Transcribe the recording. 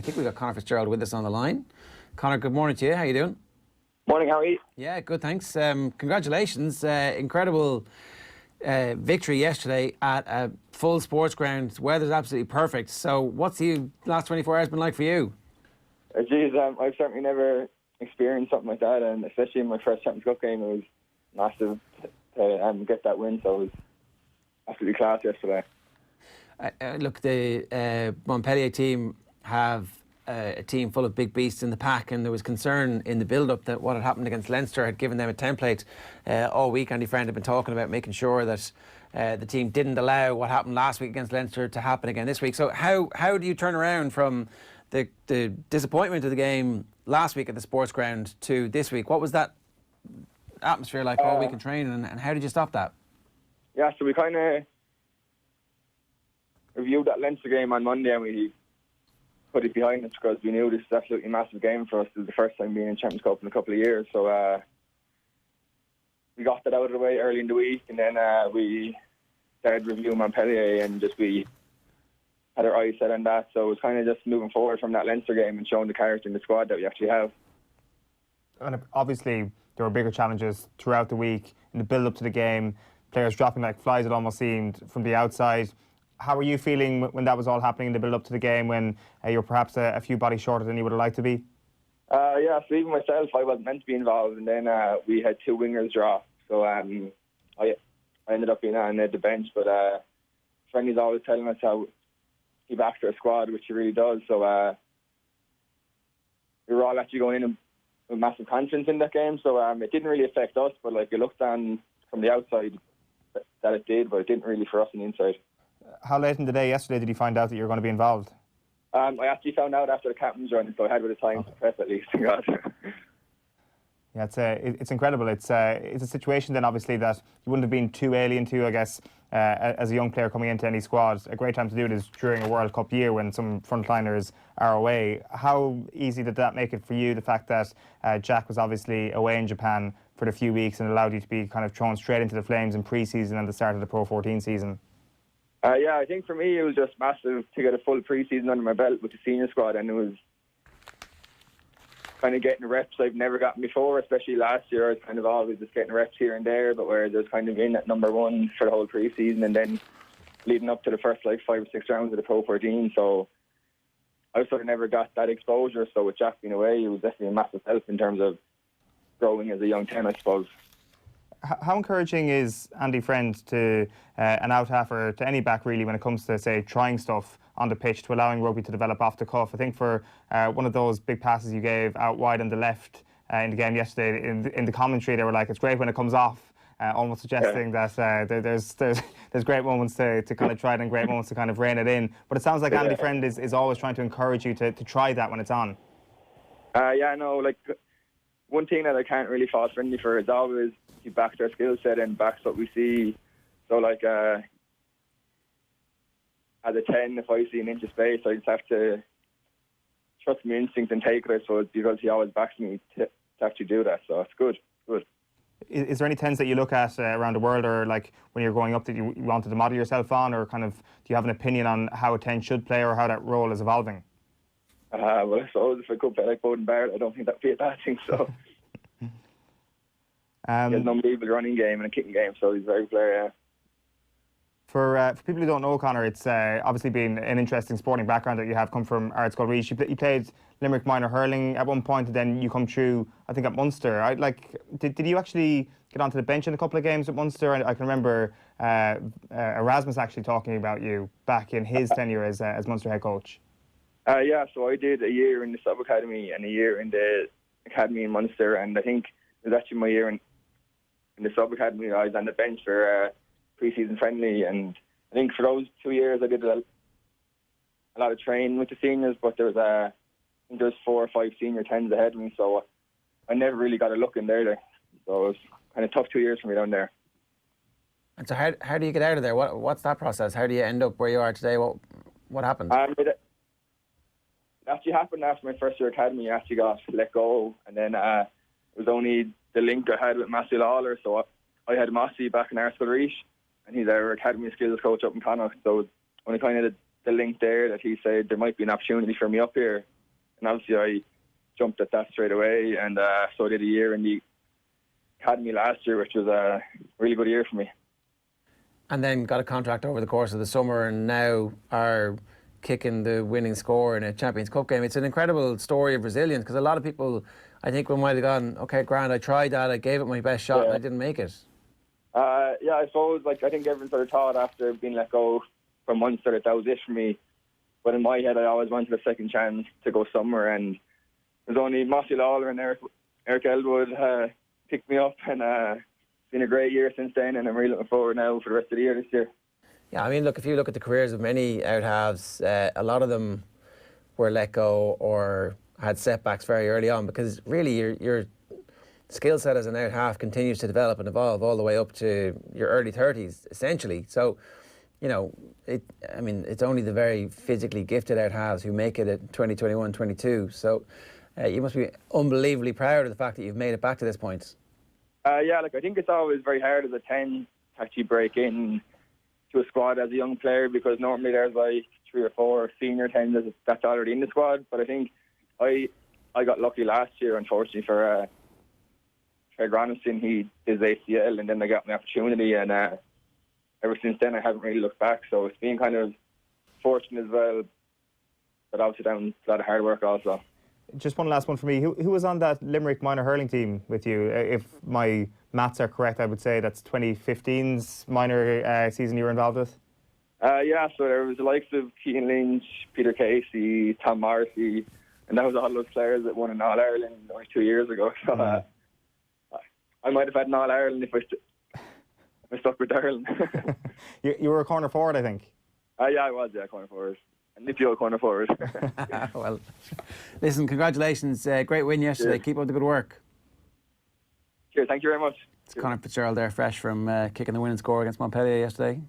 think we've got Conor Fitzgerald with us on the line. Conor, good morning to you. How you doing? Morning, how are you? Yeah, good, thanks. Congratulations. Incredible victory yesterday at a full sports ground. Weather's absolutely perfect. So what's the last 24 hours been like for you? I've certainly never experienced something like that, and especially in my first Champions Cup game, it was massive to get that win, so it was absolutely class yesterday. Look, the Montpellier team have a team full of big beasts in the pack, and there was concern in the build-up that what had happened against Leinster had given them a template. All week Andy Friend had been talking about making sure that the team didn't allow what happened last week against Leinster to happen again this week. So how do you turn around from the disappointment of the game last week at the sports ground to this week? What was that atmosphere like all week in training, and how did you stop that? Yeah, so we kind of reviewed that Leinster game on Monday, and we put it behind us because we knew this is an absolutely massive game for us. It was the first time being in Champions Cup in a couple of years, so we got that out of the way early in the week, and then we started reviewing Montpellier, and we had our eyes set on that. So it was kind of just moving forward from that Leinster game and showing the character in the squad that we actually have. And obviously there were bigger challenges throughout the week in the build-up to the game. Players dropping like flies, it almost seemed, from the outside. How were you feeling when that was all happening in the build-up to the game, when you were perhaps a few bodies shorter than you would have liked to be? Yeah, so even myself, I wasn't meant to be involved, and then we had two wingers drop. So I ended up being on the bench, but Frenny's always telling us how he backs our squad, which he really does. So we were all actually going in with massive confidence in that game. So it didn't really affect us, but it looked on from the outside that it did, but it didn't really for us on the inside. How late in the day yesterday did you find out that you were going to be involved? I actually found out after the captain's run, so I had a bit of time to prep at least. Yeah, it's incredible. It's a situation then obviously that you wouldn't have been too alien to, I guess, as a young player coming into any squad. A great time to do it is during a World Cup year when some frontliners are away. How easy did that make it for you, the fact that Jack was obviously away in Japan for the few weeks and allowed you to be kind of thrown straight into the flames in pre-season and the start of the Pro 14 season? Yeah, I think for me it was just massive to get a full pre-season under my belt with the senior squad, and it was kind of getting reps I've never gotten before, especially last year. I was kind of always just getting reps here and there, but whereas I was kind of in at number one for the whole pre-season, and then leading up to the first 5 or 6 rounds of the Pro 14, so I sort of never got that exposure. So with Jack being away, it was definitely a massive help in terms of growing as a young 10, I suppose. How encouraging is Andy Friend to an out-half or to any back really when it comes to, say, trying stuff on the pitch, to allowing rugby to develop off the cuff? I think for one of those big passes you gave out wide on the left in the game yesterday, in the commentary they were like, it's great when it comes off, almost suggesting that there's great moments to kind of try it and great moments to kind of rein it in. But it sounds like Andy Friend is always trying to encourage you to try that when it's on. Yeah, no, one thing that I can't really fault Friendly for is always he backs our skill set and backs what we see. So as a 10, if I see an inch of space, I just have to trust my instinct and take it, I suppose, because he always backs me to actually do that. So it's good. Is there any 10s that you look at around the world, or when you're growing up, that you wanted to model yourself on, or kind of do you have an opinion on how a 10 should play or how that role is evolving? Well, I suppose if I could play like Bowden Barrett, I don't think that would be a bad thing. So he has an unbelievable running game and a kicking game, so he's a very good player, yeah. For people who don't know Conor, it's obviously been an interesting sporting background that you have come from Arts Galway. You played Limerick minor hurling at one point, and then you come through, I think, at Munster. Did you actually get onto the bench in a couple of games at Munster? I can remember Erasmus actually talking about you back in his tenure as Munster head coach. Yeah, so I did a year in the sub-academy and a year in the academy in Munster, and I think it was actually my year in the sub-academy. I was on the bench for pre-season friendly, and I think for those 2 years I did a lot of training with the seniors, but there was 4 or 5 senior 10s ahead of me, so I never really got a look in there. So it was kind of tough 2 years for me down there. And so how do you get out of there? What's that process? How do you end up where you are today? What happened? It actually happened after my first year academy. I actually got let go, and then it was only the link I had with Matthew Lawler, so I had Massey back in Arts Galway, and he's our academy skills coach up in Connacht, so only kind of the link there that he said there might be an opportunity for me up here. And obviously I jumped at that straight away, and so I did a year in the academy last year, which was a really good year for me. And then got a contract over the course of the summer, and now are kicking the winning score in a Champions Cup game. It's an incredible story of resilience, because a lot of people, I think, might have gone, okay, grand, I tried that, I gave it my best shot, and I didn't make it. Yeah, I suppose, I think everyone sort of thought after being let go from Munster that was it for me. But in my head, I always wanted a second chance to go somewhere, and there's only Mossy Lawler and Eric Elwood picked me up, and it's been a great year since then, and I'm really looking forward now for the rest of the year this year. Yeah, I mean, look, if you look at the careers of many out-halves, a lot of them were let go or had setbacks very early on, because really your skill set as an out-half continues to develop and evolve all the way up to your early 30s, essentially. So, it's only the very physically gifted out-halves who make it at 20, 21, 22. So you must be unbelievably proud of the fact that you've made it back to this point. Yeah, I think it's always very hard as a 10 to actually break in to a squad as a young player, because normally there's 3 or 4 senior 10s that's already in the squad. But I think I got lucky last year, unfortunately, for Craig Ronaldson. He did his ACL, and then I got my opportunity, and ever since then I haven't really looked back. So it's been kind of fortunate as well, but obviously down a lot of hard work also. Just one last one for me. Who was on that Limerick minor hurling team with you? If my maths are correct, I would say that's 2015's minor season you were involved with. Yeah, so there was the likes of Keaton Lynch, Peter Casey, Tom Morrissey, and that was all those players that won an All-Ireland only 2 years ago. So I might have had an All-Ireland if I stuck with Ireland. You were a corner forward, I think. Yeah, I was, corner forward. And if you're a corner forward. Well, listen, congratulations. Great win yesterday. Cheers. Keep up the good work. Cheers, thank you very much. It's Conor Fitzgerald there, fresh from kicking the winning score against Montpellier yesterday.